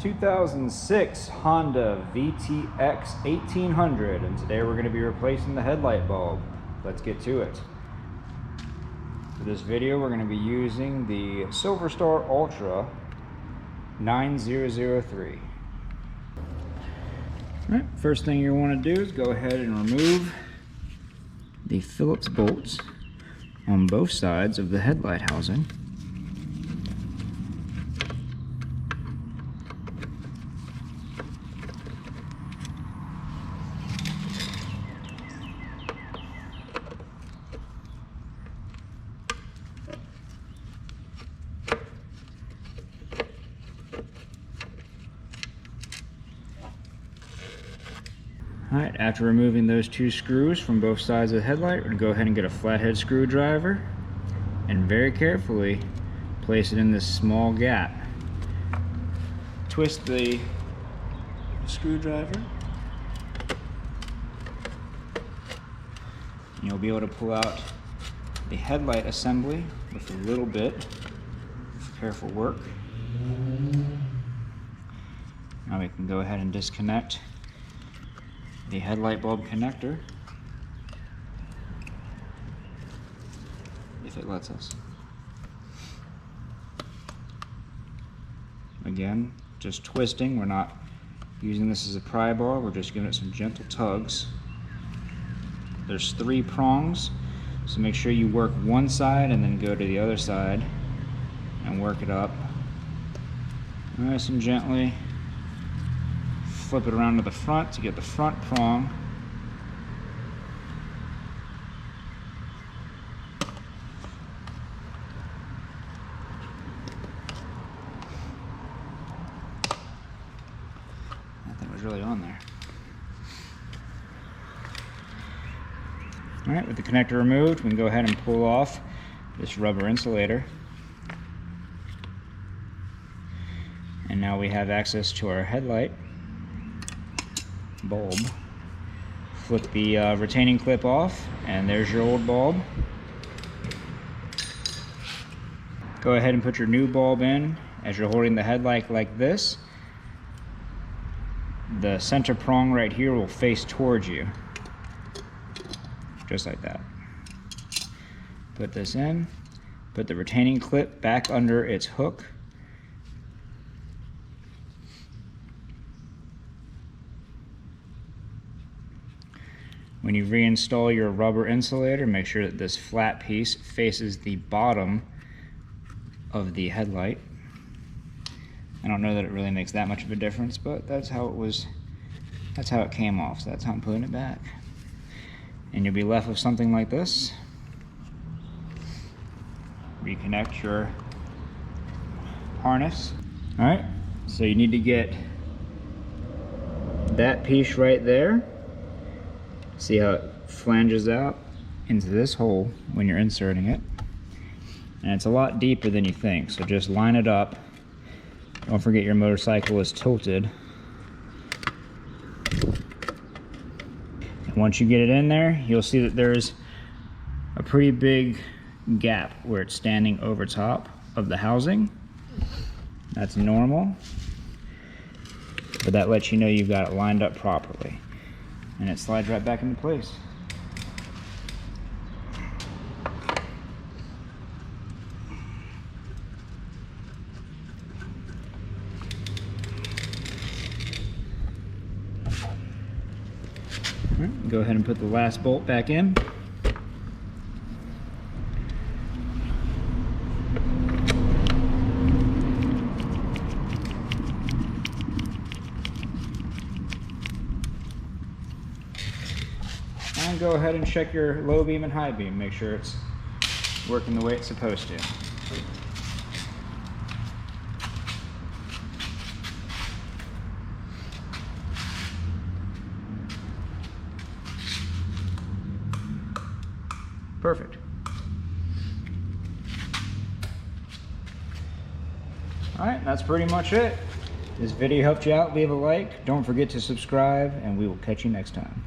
2006 Honda VTX1800, and today we're going to be replacing the headlight bulb. Let's get to it. For this video we're going to be using the Silverstar Ultra 9003. Alright, first thing you want to do is go ahead and remove the Phillips bolts on both sides of the headlight housing. Alright, after removing those two screws from both sides of the headlight, we're going to go ahead and get a flathead screwdriver and very carefully place it in this small gap. Twist the screwdriver and you'll be able to pull out the headlight assembly with a little bit of careful work. Now we can go ahead and disconnect the headlight bulb connector, if it lets us. Again, just twisting. We're not using this as a pry bar, we're just giving it some gentle tugs. There's 3 prongs, so make sure you work one side and then go to the other side and work it up nice and gently. Flip it around to the front to get the front prong. That thing was really on there. Alright, with the connector removed, we can go ahead and pull off this rubber insulator. And now we have access to our headlight bulb. Flip the retaining clip off and there's your old bulb. Go ahead and put your new bulb in. As you're holding the headlight like this, the center prong right here will face towards you, just like that. Put this in, put the retaining clip back under its hook. When you reinstall your rubber insulator, make sure that this flat piece faces the bottom of the headlight. I don't know that it really makes that much of a difference, but that's how it came off, so that's how I'm putting it back. And you'll be left with something like this. Reconnect your harness. Alright, so you need to get that piece right there. See how it flanges out into this hole when you're inserting it. And it's a lot deeper than you think, so just line it up. Don't forget your motorcycle is tilted. And once you get it in there, you'll see that there's a pretty big gap where it's standing over top of the housing. That's normal, but that lets you know you've got it lined up properly. And it slides right back into place. All right, go ahead and put the last bolt back in. And go ahead and check your low beam and high beam. Make sure it's working the way it's supposed to. Perfect. Alright, that's pretty much it. If this video helped you out, leave a like. Don't forget to subscribe, and we will catch you next time.